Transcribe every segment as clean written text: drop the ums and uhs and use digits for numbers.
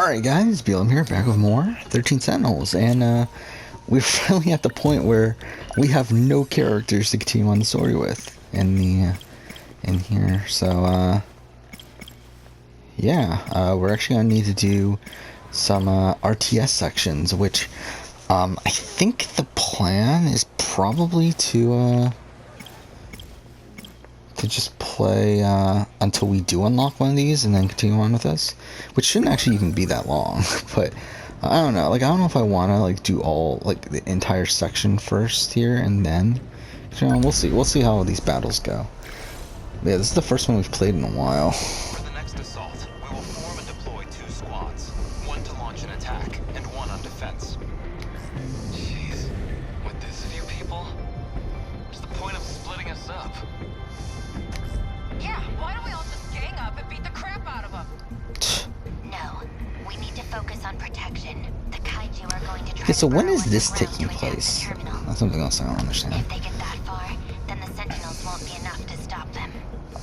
Alright guys, BLM here, back with more 13 Sentinels, and we're finally at the point where we have no characters to continue on the story with in here, so yeah, we're actually gonna need to do some RTS sections, which I think the plan is probably to just play until we do unlock one of these and then continue on with this, which shouldn't actually even be that long. But I don't know, like I don't know if I want to like do all like the entire section first here and then, you know, we'll see how these battles go. But yeah, this is the first one we've played in a while. For the next assault, we will form and deploy 2 squads, one to launch an attack and one on defense. Jeez, with this few people, what's the point of splitting us up? Yeah, why don't we all just gang up and beat the crap out of them? No, we need to focus on protection. The kaiju are going to try Okay, so to when burrow is this underground taking to attack the place? terminal. That's something else I don't understand. If they get that far, then the Sentinels won't be enough to stop them.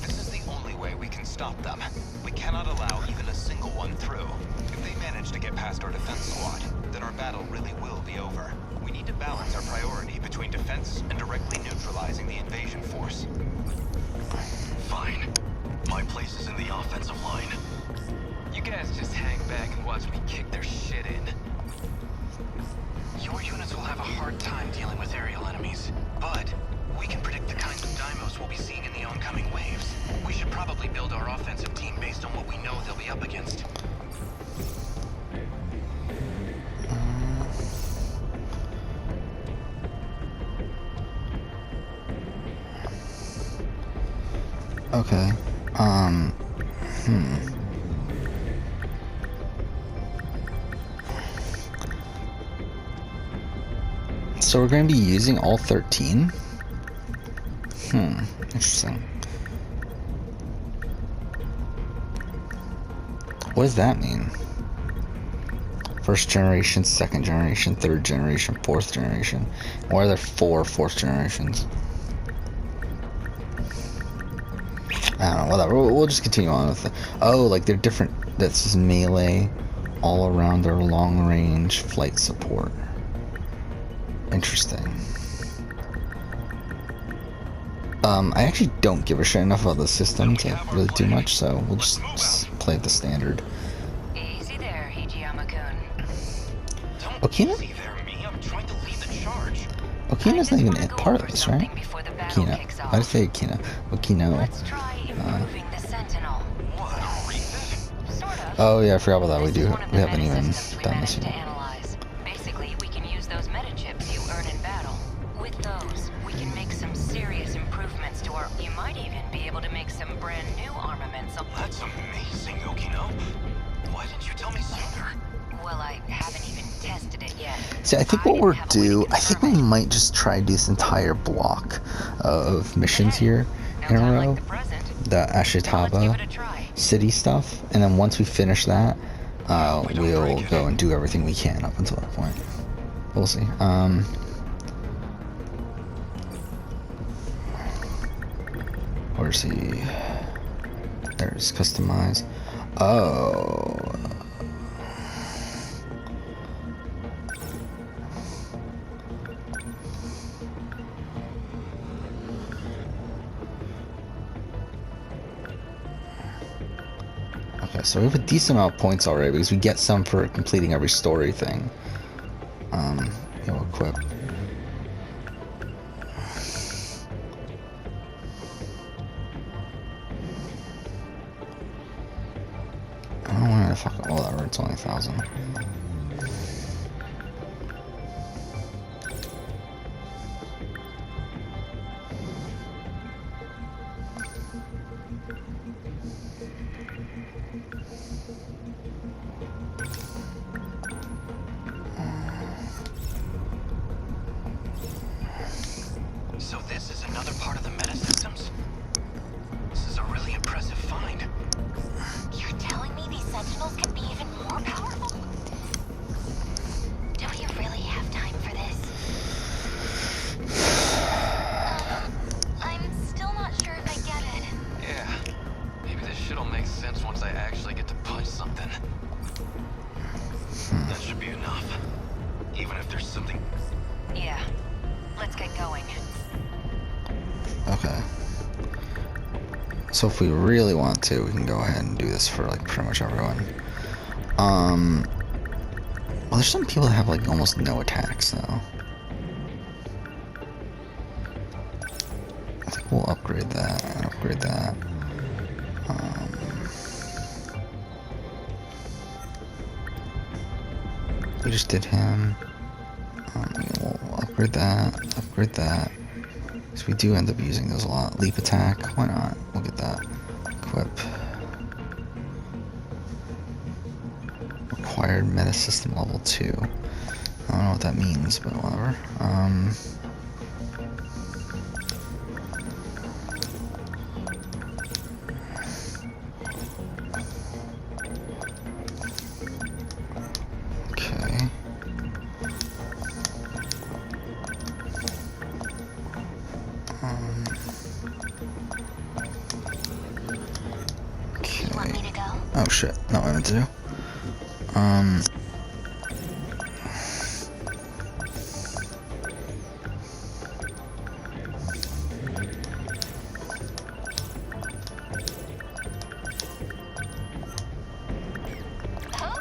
This is the only way we can stop them. We cannot allow even a single one through. If they manage to get past our defense squad, then our battle really will be over. We need to balance our priority between defense and directly neutralizing the invasion force. Fine. My place is in the offensive line. You guys just hang back and watch me kick their shit in. Your units will have a hard time dealing with aerial enemies, but we can predict the kinds of dymos we'll be seeing in the oncoming waves. We should probably build our offensive team based on what we know they'll be up against. Okay. So we're going to be using all 13? Interesting. What does that mean? First generation, second generation, third generation, fourth generation. Why are there 4 fourth generations? I don't know, whatever. We'll just continue on with it. Oh, like they're different. This is melee, all around their long range flight support. Interesting. I actually don't give a shit enough about the system to really do much, so we'll just play the standard. Easy there, Hijiyama-kun. Okina? Okina's not even part of this, right? Okina. Why did I say Okina? Okino. Let's try improving the Sentinel. Sort of. Oh yeah, I forgot about that. We This is one of the haven't meta even systems we done this managed to yet. analyze. Basically, we can use those meta chips you earn in battle. With those, we can make some serious improvements to our... You might even be able to make some brand new armaments. That's amazing, Okino. Why didn't you tell me sooner? Well, I haven't even tested it yet. See, I think what we'll do, I think we might just try to do this entire block of missions here in a row. The Ashitaba city stuff, and then once we finish that, we'll go and do everything we can up until that point. We'll see. Where's he? There's customize. Oh. Okay, so we have a decent amount of points already because we get some for completing every story thing. You'll equip. I don't want to fuck all that, it's only 1,000. So this is another part of the meta systems? This is a really impressive find. You're telling me these Sentinels can be even more powerful? Do we really have time for this? I'm still not sure if I get it. Yeah, maybe this shit'll make sense once I actually get to punch something. even if there's something. Yeah. Let's get going. Okay. So if we really want to, we can go ahead and do this for like pretty much everyone. Well, there's some people that have like almost no attacks though. I think we'll upgrade that and upgrade that. We just did him. We'll upgrade that, upgrade that. Because we do end up using those a lot. Leap attack, why not? We'll get that. Equip. Required meta system level 2. I don't know what that means, but whatever. Okay. You want me to go? Oh shit, not what I meant to do.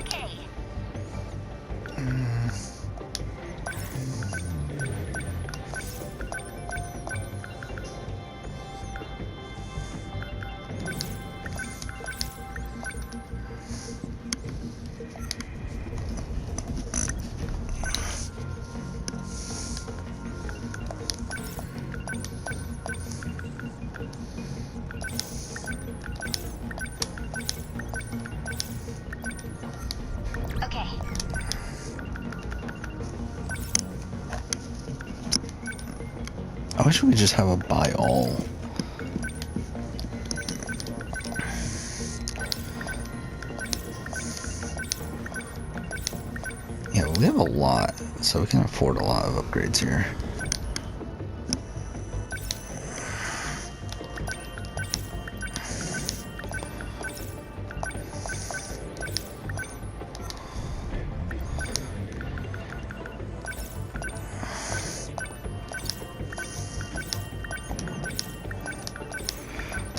Okay. Okay. I wish we could just have a buy all. Yeah, we have a lot, so we can afford a lot of upgrades here.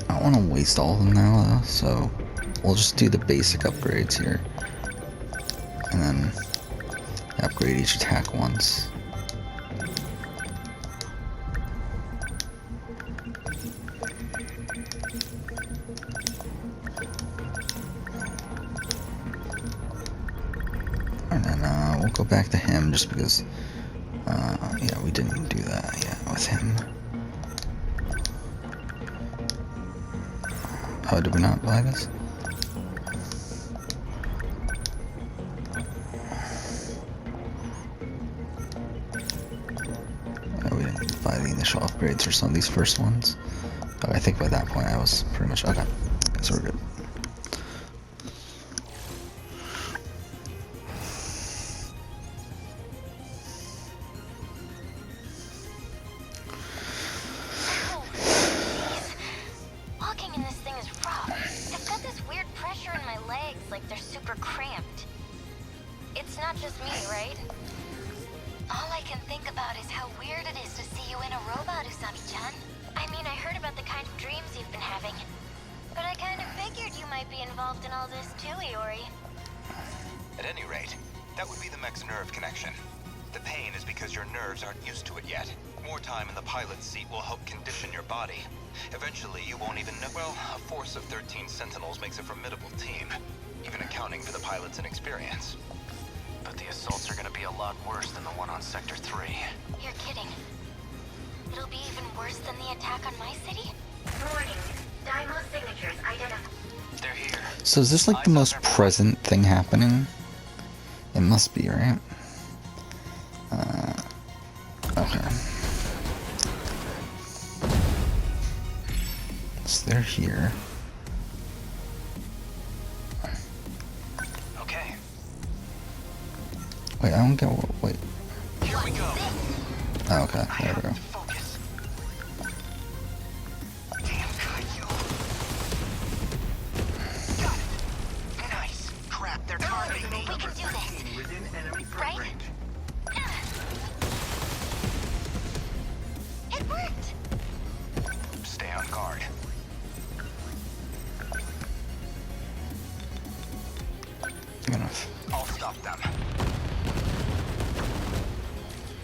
I don't want to waste all of them now, though, so we'll just do the basic upgrades here. And then upgrade each attack once. And then we'll go back to him just because, yeah, we didn't do that yet with him. Oh, did we not buy this? Oh, we didn't buy the initial upgrades for some of these first ones. Oh, I think by that point I was pretty much okay. So we're good. Walking in this thing is rough. I've got this weird pressure in my legs, like they're super cramped. It's not just me, right? All I can think about is how weird it is to see you in a robot, Usami-chan. I mean, I heard about the kind of dreams you've been having. But I kind of figured you might be involved in all this too, Iori. At any rate, that would be the mech's nerve connection. The pain is because your nerves aren't used to it yet. More time in the pilot's seat will help condition your body. Eventually, you won't even know. Well, a force of 13 Sentinels makes a formidable team, even accounting for the pilot's inexperience. But the assaults are gonna be a lot worse than the one on Sector 3. You're kidding. It'll be even worse than the attack on my city? Warning. Dymo signatures identified. They're here. So is this like the most present thing happening? It must be, right? Okay. So they're here. Okay, Wait, I don't get what. Wait. here we go. Oh, okay. There we go. Focus. Damn Kaiju. Got it. Nice. Crap, they're targeting me. We can do this. Within enemy Right? range. No! Good enough. I'll stop them.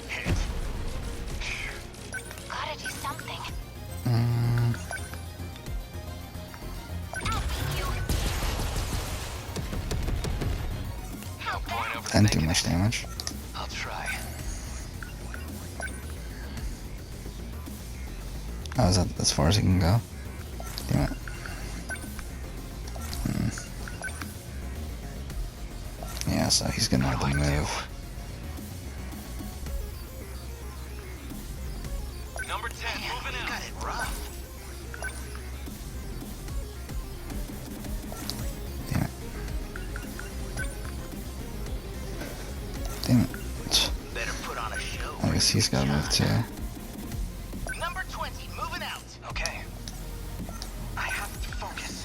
Hit. Gotta do something. No point Didn't do overthinking much it. damage. I'll try. Oh, is that as far as he can go? Damn it. Yeah, so he's gonna have to move. Number 10, moving out. Got it rough. Damn it. Damn it. Better put on a show. I guess he's gotta move too. Number 20, moving out. Okay. I have to focus.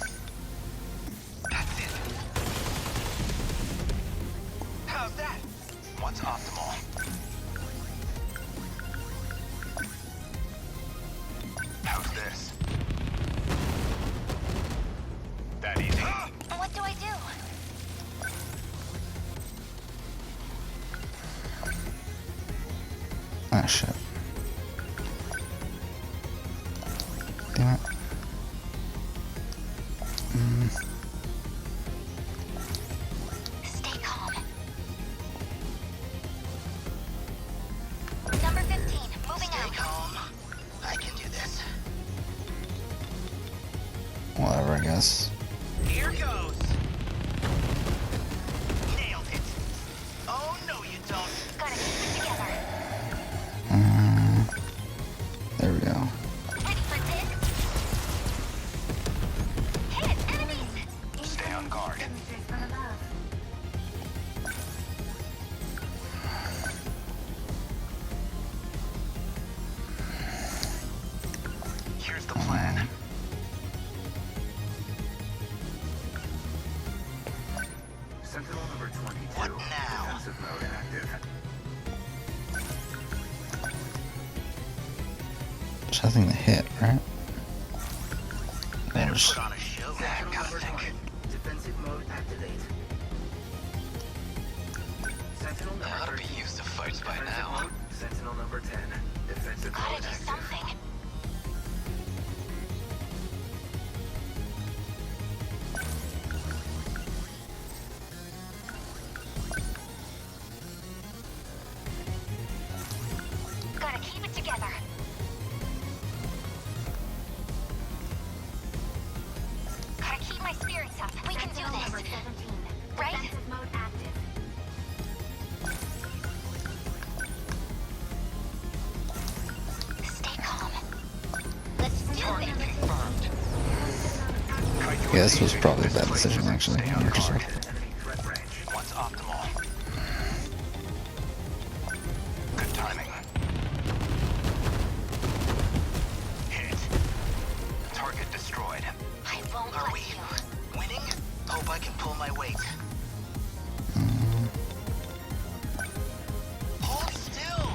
That's it. How's that? What's optimal? How's this? That easy? What do I do? Ah, shit. Damn it. Stay calm. Number 15, moving Stay out. calm. I can do this. Whatever, I guess. Here goes. Nailed it. Oh, no, you don't. Gotta keep it together. There we go. Ready for this? Hit! Enemies! Stay on guard. Signatures from above. Here's the plan. Sentinel number 22. What now? Defensive mode active. Just nothing to hit, right? Better There's- put on a show. Sentinel Gotta number think. 20. Defensive mode activate. Sentinel There ought number to be 13. used to fights by Defensive now. mode. Sentinel number 10. Defensive Gotta mode do active. something. Gotta keep it together. Gotta keep my spirits up. We can do Sentinel number this. 17. Right? Defensive mode active. Stay calm. Let's do Target it. confirmed. Yeah, this was probably a bad decision, actually. Stay on in retrospect. guard. Enemy threat range. What's optimal? Good timing. Hit. Target destroyed. I won't Are let we you. winning? Hope I can pull my weight. Hold still.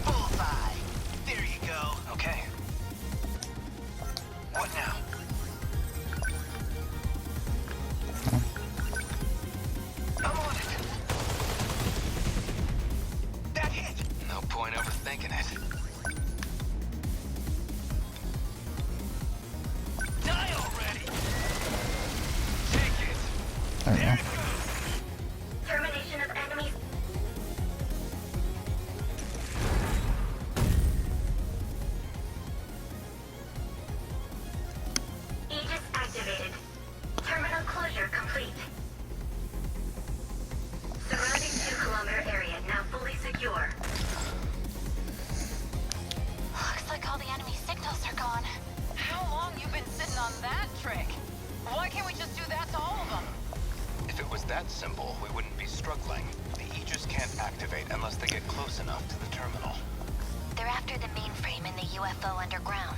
Bullseye. There you go. Okay. What now? I'm on it. That hit. No point overthinking it. Die already. Take it. There we go. Termination of enemies. Aegis activated. Terminal closure complete. Surrounding 2-kilometer area now fully secure. Looks like all the enemy signals are gone. How long you been sitting on that trick? Why can't we just do that to all of them? If it was that simple, we wouldn't be struggling. The Aegis can't activate unless they get close enough to the terminal. They're after the mainframe in the UFO underground.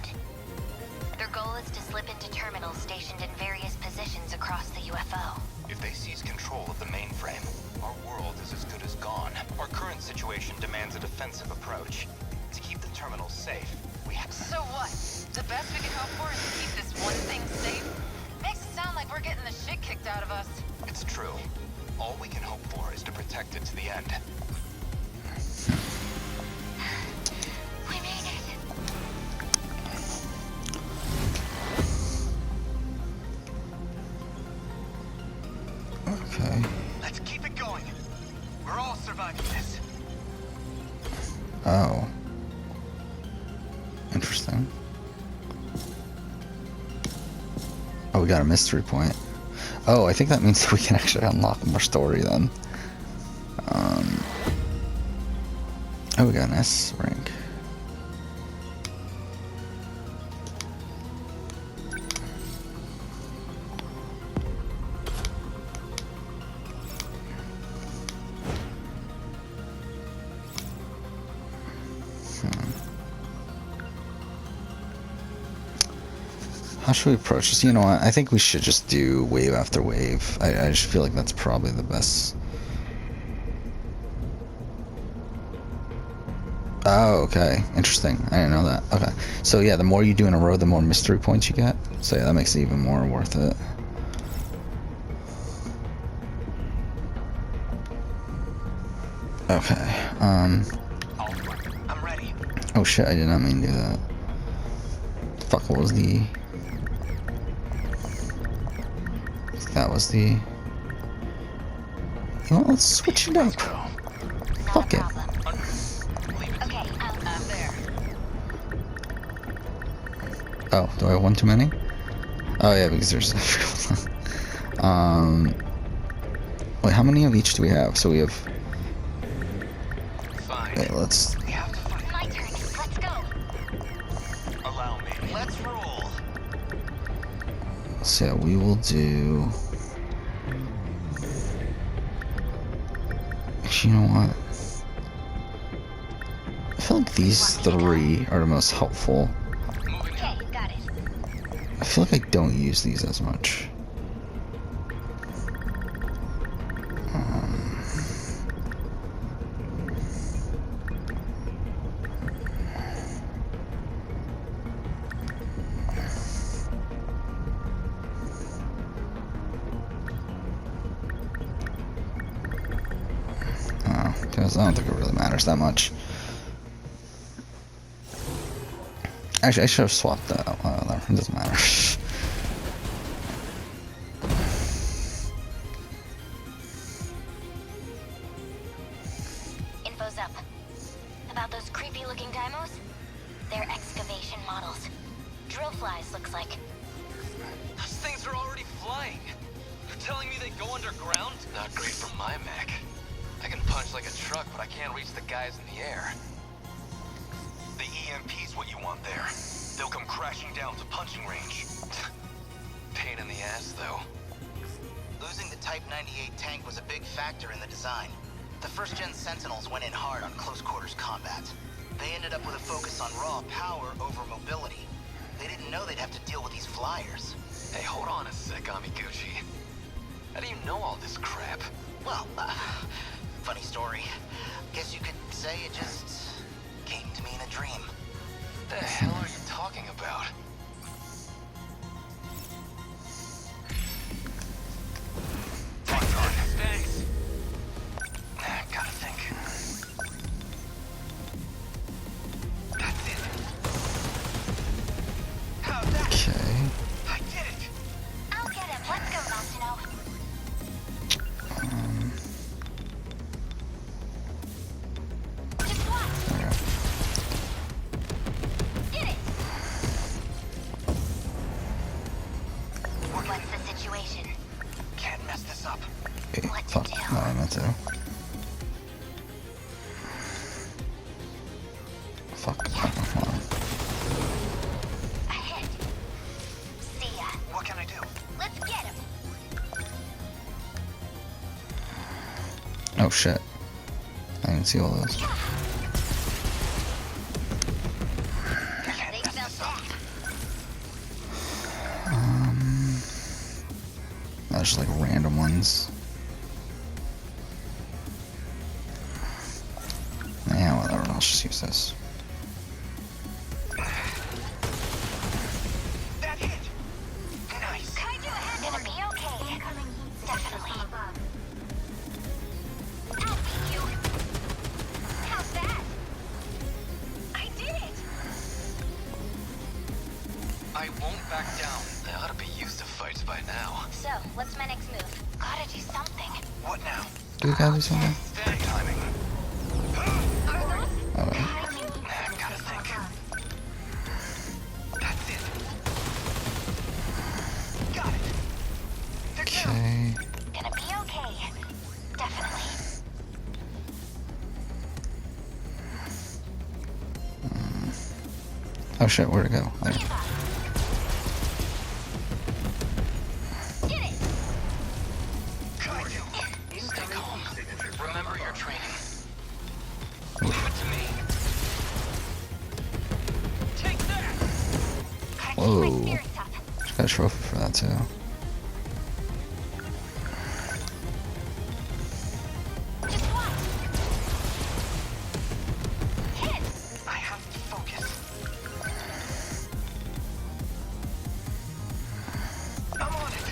Their goal is to slip into terminals stationed in various positions across the UFO. If they seize control of the mainframe, our world is as good as gone. Our current situation demands a defensive approach. To keep the terminals safe, we have to... So what? The best we can hope for is to keep this one thing safe? Makes it sound like we're getting the shit kicked out of us. It's true. All we can hope for is to protect it to the end. We made it. Okay. Let's keep it going. We're all surviving this. Oh. Interesting. Oh, we got a mystery point. Oh, I think that means that we can actually unlock more story then. Oh, we got an S rank. How should we approach this? You know what? I think we should just do wave after wave. I just feel like that's probably the best. Oh, okay. Interesting. I didn't know that. Okay. So yeah, the more you do in a row, the more mystery points you get. So yeah, that makes it even more worth it. Okay. I'm ready. Oh shit, I did not mean to do that. Fuck, what was the... That was the... You know what, let's switch it up. Fuck it. Okay, I'm there. Oh, do I have one too many? Oh yeah, because there's... Wait, how many of each do we have? So we have... Fine. Wait, let's... We have to find. my turn. Let's go. Allow me. Let's roll. So yeah, we will do... Actually, you know what? I feel like these three are the most helpful. Moving Okay, out. got it. I feel like I don't use these as much. Because I don't think it really matters that much. Actually, I should have swapped that. It doesn't matter. Info's up. About those creepy looking dymos? They're excavation models. Drill flies, looks like. Those things are already flying. You're telling me they go underground? Not great for my mech. I can punch like a truck, but I can't reach the guys in the air. The EMP's what you want there. They'll come crashing down to punching range. Pain in the ass, though. Losing the Type 98 tank was a big factor in the design. The first-gen Sentinels went in hard on close-quarters combat. They ended up with a focus on raw power over mobility. They didn't know they'd have to deal with these flyers. Hey, hold on a sec, Amiguchi. How do you know all this crap? Well, funny story. Guess you could say it just came to me in a dream. The hell are you talking about? Thanks. Gotta think. That's it. How's that? Okay. I did it. I'll get him. Let's go, Mastino. Just watch. Okay. Get it. What's the situation? Can't mess this up. Wait, What to fuck. do? No, I meant to. Fuck. Hold on. Ahead. See ya. What can I do? Let's get him. Oh shit. I didn't see all those. Can't They mess felt this up. that. That's just like random ones. Yeah, whatever. I'll just use this. That hit. Nice. Kaiju ahead. Gonna be okay. So, what's my next move? Gotta do something. What now? Do we gotta do something? Good timing. Are those? Oh, wait. I've gotta think. That's it. Got it. They're down. Okay. Gonna be okay. Definitely. Oh shit, where'd it go? There. Get it! Got you. Stay calm. Remember your training. Leave it to me. Take that. Gotta keep Whoa. my spirits up. Got a trophy for that too. Just watch. Hit! I have to focus. I'm on it.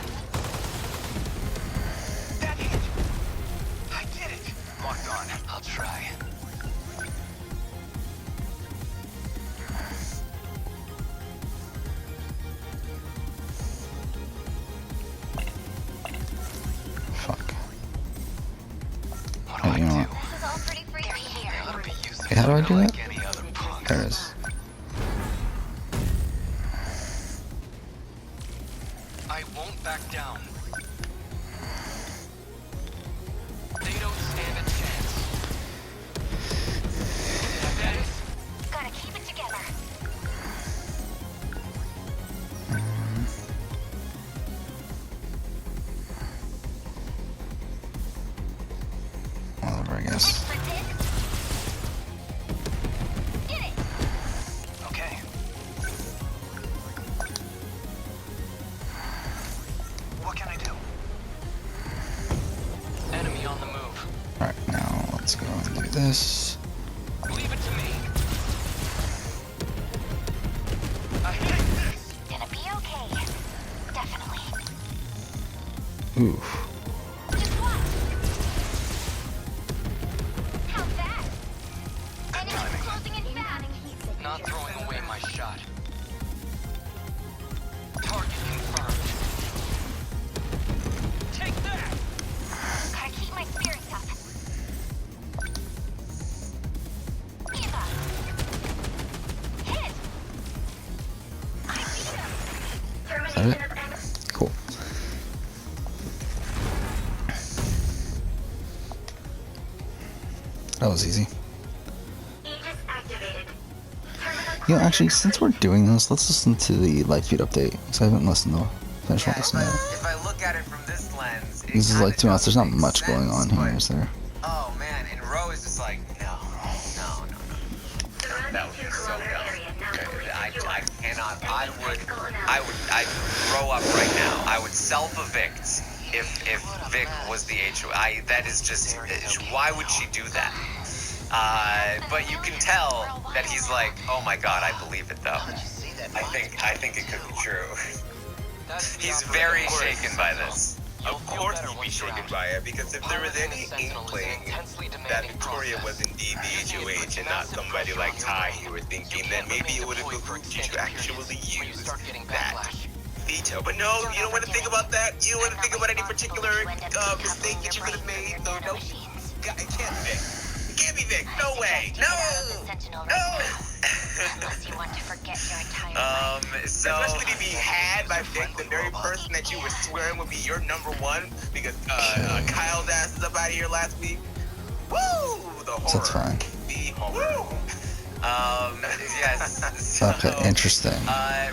That hit. I did it. Locked on. I'll try. Fuck. What Oh, do you know I what? do? This is all pretty freaky here. They ought to be using Hey, how do I do like that? any other punks. There it is. I won't back down. They don't stand a chance. That is Gotta keep it together. Whatever, I guess. That's it. Get it! okay. What can I do? Enemy on the move. Alright, now let's go and do this. Leave it to me. I hate this. Gonna be okay. Definitely. Oof. Just watch. How's that? Good Enemy's timing. closing in fast. Not throwing away my shot. Target confirmed. Take that. Gotta keep my spirits up. Eva. Hit. I beat him. Is that it? Cool. That was easy. Aegis activated. You know, actually, since we're doing this, let's listen to the live feed update. Because I haven't listened to finish Yeah, listening yet. if I look at it from this lens, it This is kinda like, to be honest, there's not doesn't make much going on sense, here, but- is there? Oh man, and Ro is just like, no. That would be so dumb. I cannot. I'd throw up right now. I would self-evict if Vic was the HO. That is just. Why would she do that? But you can tell that he's like, oh my god, I believe it though. I think it could be true. He's very shaken by this. Of course he'd be shaken by it, because if there was any inkling that Victoria was indeed the HOH and not somebody like Ty you were thinking, then maybe it would have behooved you to actually use that veto. But no, you don't want to think about that. You don't want to think about any particular mistake that you could have made. So no, it can't be Vic. It can't be Vic. No way. No. No. Unless you want to forget your entire life. So Especially to be had by Vic, the very person that you were swearing would be your number one, because Kyle's ass is up out of here last week. Woo! The horror. So it's fine. The horror. yes. Okay, interesting.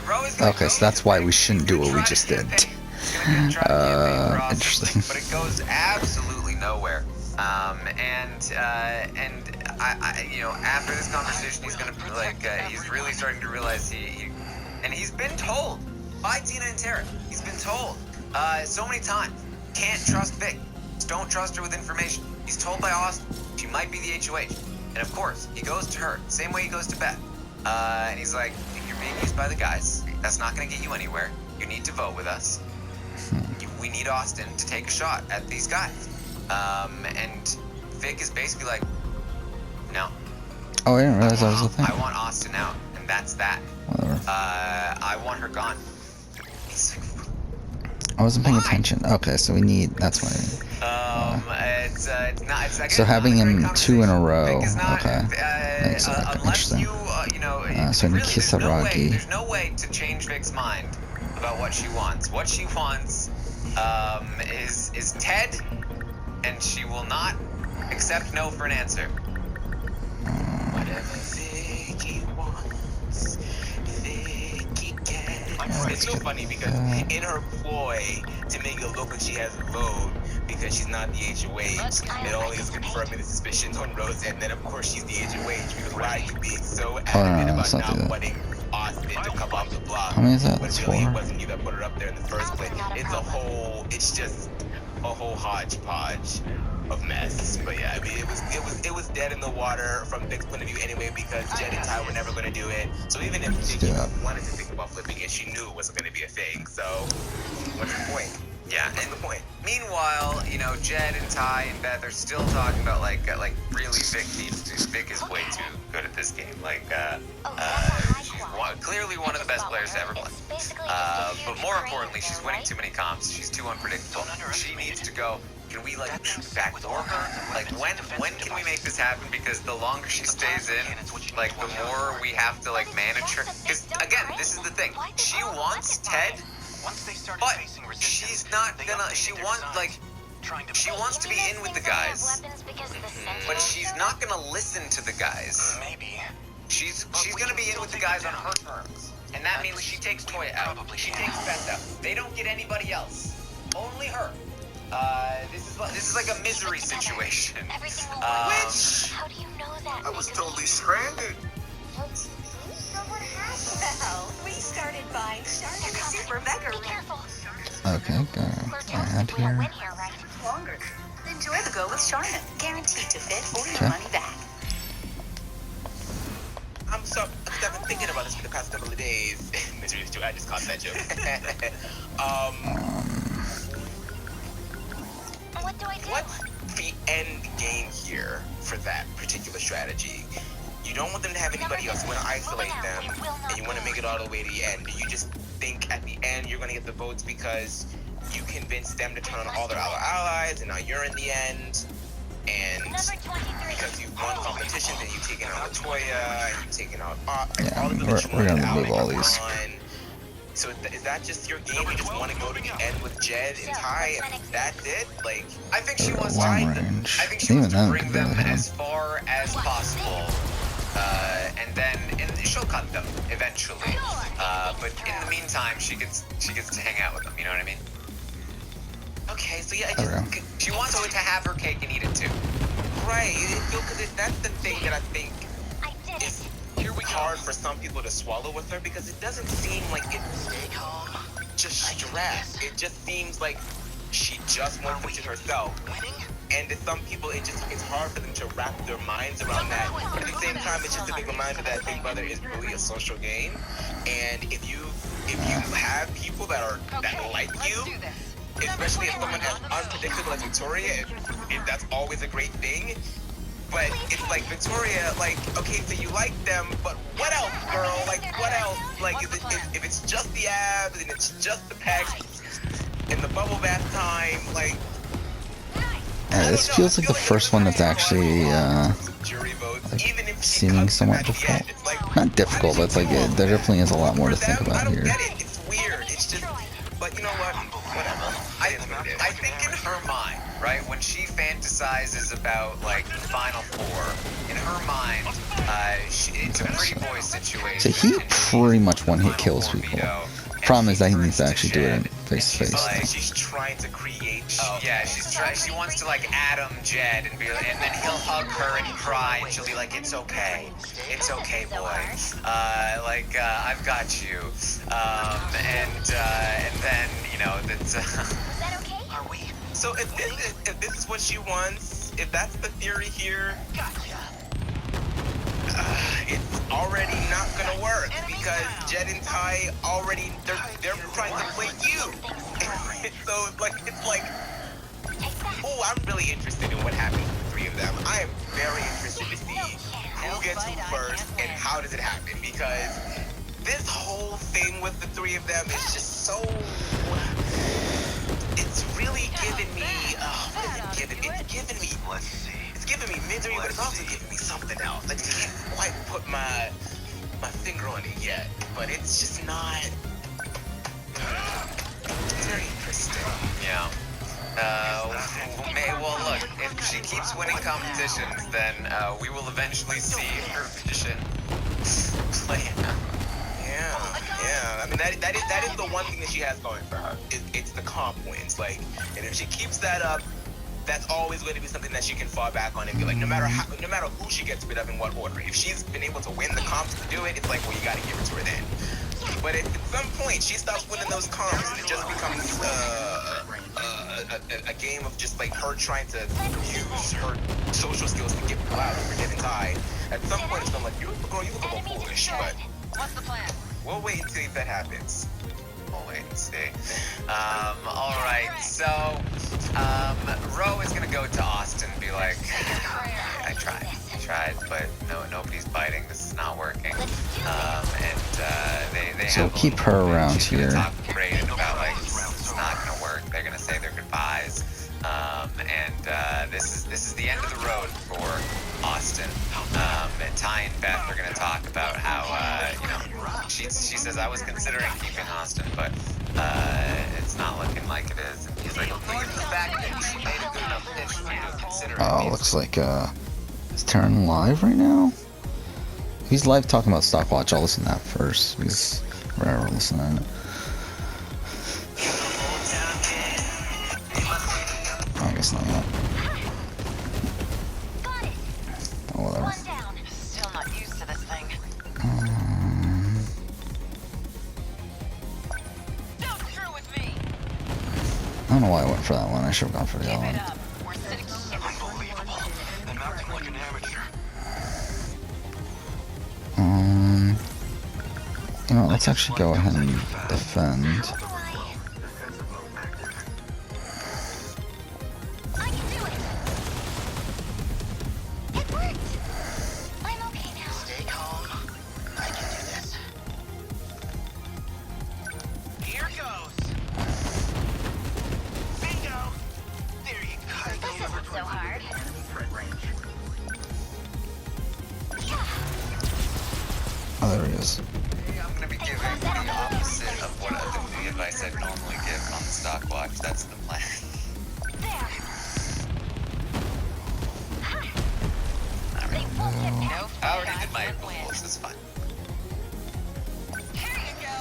Ro is gonna Okay, go- so that's why we shouldn't do what we just did. Interesting. But it goes absolutely nowhere. And I, you know, after this conversation, he's gonna he's really starting to realize and he's been told by Tina and Tara. He's been told so many times, can't trust Vic. Don't trust her with information. He's told by Austin she might be the HOH, and of course he goes to her same way he goes to Beth. And he's like, you're being used by the guys. That's not gonna get you anywhere. You need to vote with us. We need Austin to take a shot at these guys. And Vic is basically like, no. Oh, I didn't realize that was a thing. I want Austin out, and that's that. Whatever. I want her gone. He's like, I wasn't paying attention. Okay, so we need. That's what I mean. It's not. It's So having not a him great 2 in a conversation. row. Vic is not, Okay. Makes it unless interesting. you, you know, So I need really, there's no way. Kisaragi. There's no way to change Vic's mind about what she wants. What she wants, is Ted, and she will not accept no for an answer. Whatever Vicky wants, Vicky gets. It's so funny because in her ploy to make it look like she has a vote because she's not the HOH, it only is confirming the suspicions on Rose, and then of course she's the HOH because why are you being so adamant about not wanting Austin to come off the block? How many is that? When That's really 4. it wasn't you that put her up there in the first place. It's just a whole hodgepodge of mess. But yeah, I mean, it was dead in the water from Vic's point of view anyway because Jed and Ty were never going to do it. So even if Vicky wanted to think about flipping it, she knew it wasn't going to be a thing. So what's the point? Yeah, What's the point? meanwhile, you know, Jed and Ty and Beth are still talking about like really Vic needs to. Vic is way too good at this game. She's clearly one of the best players to ever play. But more importantly, she's winning too many comps. She's too unpredictable. She needs to go. Can we backdoor her? Like when can we make this happen? Because the longer she stays in, like the more we have to like manage her. Because again, this is the thing. She wants Ted. But she's not gonna. She wants to be in with the guys, but she's not gonna listen to the guys. Maybe. She's gonna be in with the guys on her terms, and that means she takes Toya out. She takes Beth out. They don't get anybody else. Only her. This is like a misery situation. Which? How do you know that? I was totally stranded. Well, we started buying Charlotte Super Mega Be Ring. careful. Okay, go ahead We'll here. win here, right? Longer. Enjoy the go with Charlotte. Guaranteed to fit or Okay. your money back. I'm so because I've been thinking about this for the past couple of days. Misery too. I just caught that joke. What do I do? What's the end game here for that particular strategy? You don't want them to have anybody else. You want to isolate them, and you want to make it all the way to the end. Do you just think at the end you're going to get the votes because you convinced them to turn on all their other allies, and now you're in the end? And because you've won competitions, and you've taken out Latoya, and you've taken out all of the we're gonna remove all these. So is that just your game? You just want to go to the end with Jed and Ty, and that's it? Like, I think she wants to. Long I range. think she wants to Even bring then, them as far as possible, and she'll cut them eventually. But in the meantime, she gets to hang out with them. You know what I mean? Okay, so yeah, she wants to have her cake and eat it too. right? Because that's the thing that I think I did it. is hard for some people to swallow with her because it doesn't seem like it's just stress. It just seems like she just wants it to herself. And to some people, it's hard for them to wrap their minds around that. But at the same time, it's just a big reminder that Big Brother is really a social game. And if you have people that like you, especially if someone as unpredictable as Victoria, if that's always a great thing. But it's like Victoria, like, okay, so you like them, but what else, girl? Like, what else? Like, if it's just the abs and it's just the pecs and the bubble bath time, like. This feels like the first one that's actually seeming somewhat difficult. Not difficult, but it's like there definitely is a lot more to think about here. It's weird. It's just, but you know what? Whatever. I think in her mind, right, when she fantasizes about like the final four, in her mind, it's a pretty boy situation. So he pretty much one-hit kills people. Problem is that he needs to actually do it face to face. She's trying to create. Yeah, she wants to like Adam Jed and then he'll hug her and cry and she'll be like, it's okay, boy. I've got you. And then you know that's. Is that okay? Are we? So if this is what she wants, if that's the theory here, it's already not gonna work because Jed and Ty already they're trying to play you. So it's like oh, I'm really interested in what happens to the three of them. I am very interested to see who gets who first and how does it happen because this whole thing with the three of them is just so Let's see. It's giving me misery, but it's also giving me something else. I just can't quite put my finger on it yet, but it's just not very interesting. Yeah. Well, look, if she keeps winning competitions, then we will eventually see her vision play out. Yeah. I mean, that is the one thing that she has going for her. It's the comp wins. Like, and if she keeps that up, that's always going to be something that she can fall back on and be like, no matter who she gets rid of in what order. If she's been able to win the comps to do it, it's like, well, you got to give it to her then. But at some point, she stops winning those comps, and it just becomes a game of just like her trying to use her social skills to get people out of her getting tied. At some point, it's not like, you look a little foolish, but What's the plan? we'll wait and see if that happens. We'll wait and see. All right, so Ro is gonna go to Austin and be like, I tried, but nobody's biting. This is not working. They So have a keep little her moment. around She's gonna here. talk great about like it's not gonna work. They're gonna say their goodbyes, and this is the end of the road for Austin. And Ty and Beth are gonna talk about how she says I was considering keeping Austin, but it's not looking like it is. And he's like, well, given the fact that she made a good enough pitch for you to consider. Oh, looks like is Terran live right now? He's live talking about Stockwatch. I'll listen to that first because we're never listening. I guess not yet. Oh, whatever. One down. Still not used to this thing. Don't screw with me. I don't know why I went for that one. I should have gone for the Give other it one. up. We're sitting shit. Unbelievable. I'm acting like an amateur. You know, let's actually go ahead and defend. Defensive mode active. I can do it. It worked. I'm okay now. Stay calm. I can do this. Here goes. Bingo. There you go. This isn't so hard. Enemy threat range. Oh, there he is. I'm gonna be giving the opposite of what the advice I'd normally give on the Stockwatch. That's the plan. There. Alright. They won't get No past. I already did my Win. April Fools, it's fine. Here you go.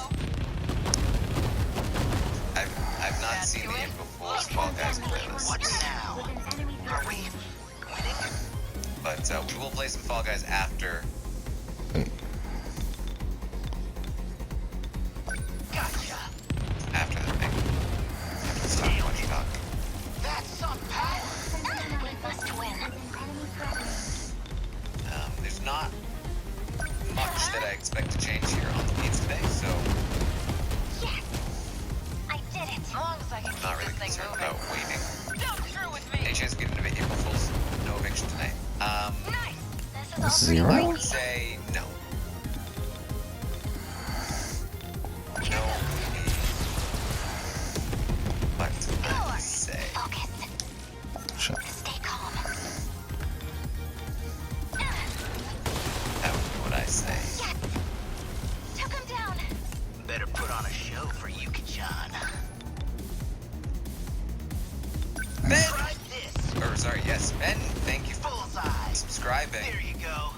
I've not seen the April Fools Fall Guys playlist. What now? Are we winning? But we will play some Fall Guys after. Wait. Gotcha. After the thing. After the Stockwatch talk. That's some power. We must win. There's not much that I expect to change here on the leads today, so Yes. I did it. As long as I can I'm keep not really this thing concerned moving. about waiting. Don't screw with me. Any chance of getting into April Fools? No eviction tonight. Nice. This is all pretty Zero? I easy. would say no. No. But I would say Focus. Shit. Stay calm. that would be what I say. Yes. Took him down. Better put on a show for Yuki-chan. Ben! Try this. Or sorry, yes, Ben, thank you for Bullseye. subscribing There you go.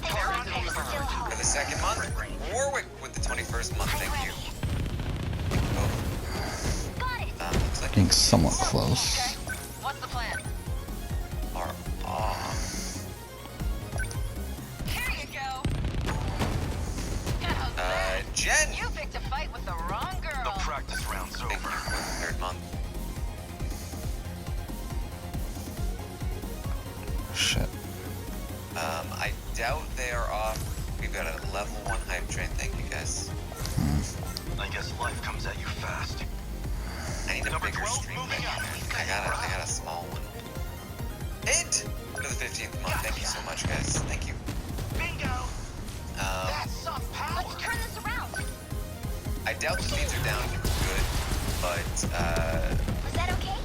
They won't get still for home. the second month. Warwick with the 21st month, I'm thank you. ready. Both. Got it. Looks like Getting somewhat close. Okay. What's the plan? are off. Here you go. How's that? Jen, You picked a fight with the wrong girl. The practice round's thank you over. for the third month. Shit. I doubt they are off. We've got a level 1 hype train, thank you guys. I guess life comes at you fast. I need a Number bigger 12 stream moving deck. up. I got a small one. And for the 15th month, thank you so much, guys. Thank you. Bingo. That's some power. Let's turn this around. I doubt the speeds are down good, but Was that okay?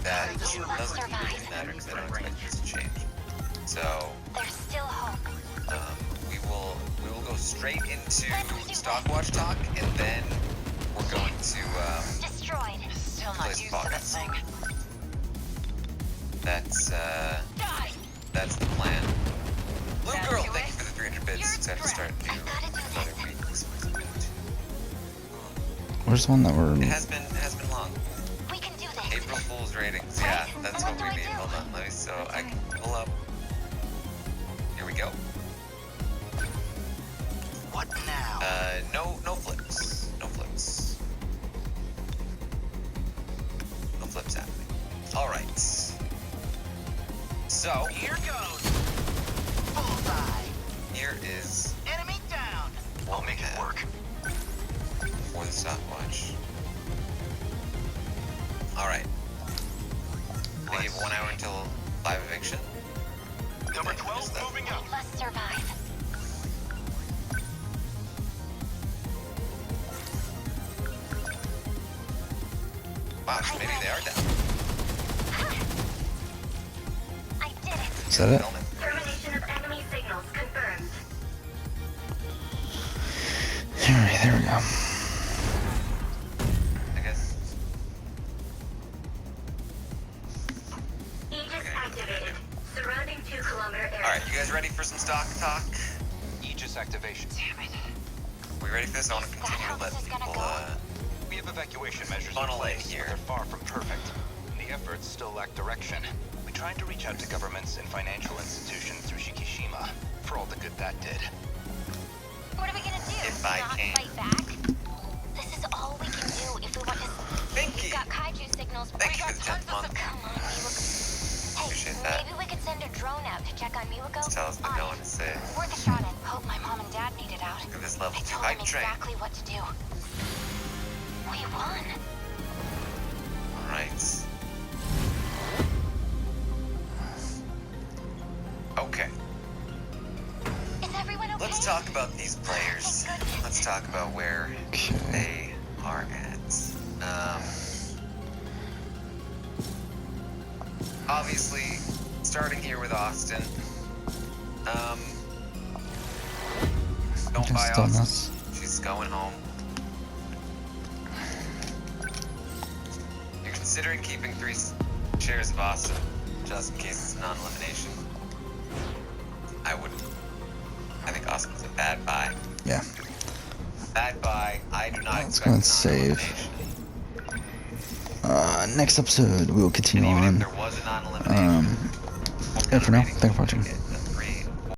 that You must doesn't survive. mean matter because I don't expect this to change. So There's still hope. we will go straight into Stockwatch talk, and then we're going to Destroyed. Still not place used to the pockets. thing. Die. That's the plan. Blue That's Girl, you, thank eh? you for the 300 bits. You're Excited to start I gotta do another this. week. Where's one that we're? It has been long. We can do this. April Fool's ratings. Yeah, that's what What do we I mean. do? Hold on, let me so I can pull up. Here we go. What now? No flips. No flips. No flips happening. Alright. So, Here goes. Bullseye. here is Enemy down. what we have for the stopwatch. Alright. They give 1 hour until 5 eviction. Number Is 12 that- moving up. We must survive. Wow, so maybe they are down. I did it. Is that it? Termination of enemy signals confirmed. Alright, there we go. I guess. Aegis activated. Surrounding 2-kilometer area. Alright, you guys ready for some stock talk? Aegis activation. Damn it. We ready for this? I want to Is that continue how to let this is gonna people, go? We have evacuation measures in Funnel in place, here. but they're far from perfect. And the efforts still lack direction. We tried to reach out to governments and financial institutions through Shikishima, for all the good that did. What are we gonna do? If I Not can. fight back? This is all we can do if we want to. Thank We've you. got kaiju signals. Thank We you got for the tons 10th month. Come on, Miwako. Hey, Appreciate that. maybe we could send a drone out to check on Miwako. Tell us to On go it. and say, Worth a shot at. Hope my mom and dad made it out. look at this level I 2 told hype them train. exactly what to do. We won. Alright. Okay, Is everyone okay? let's talk about these players. Thank goodness. Let's talk about where Okay. they are at. Obviously, starting here with Austin. Don't Just buy done Austin. this. She's going home. You're considering keeping 3 shares of Austin, just in case it's a non-elimination. I wouldn't. I think Austin's a bad buy. Yeah. Bad buy. I do not Let's expect go a and save. non-elimination. Next episode we will And continue even if on. there was a non-elimination, Yeah, for now, thank you for watching.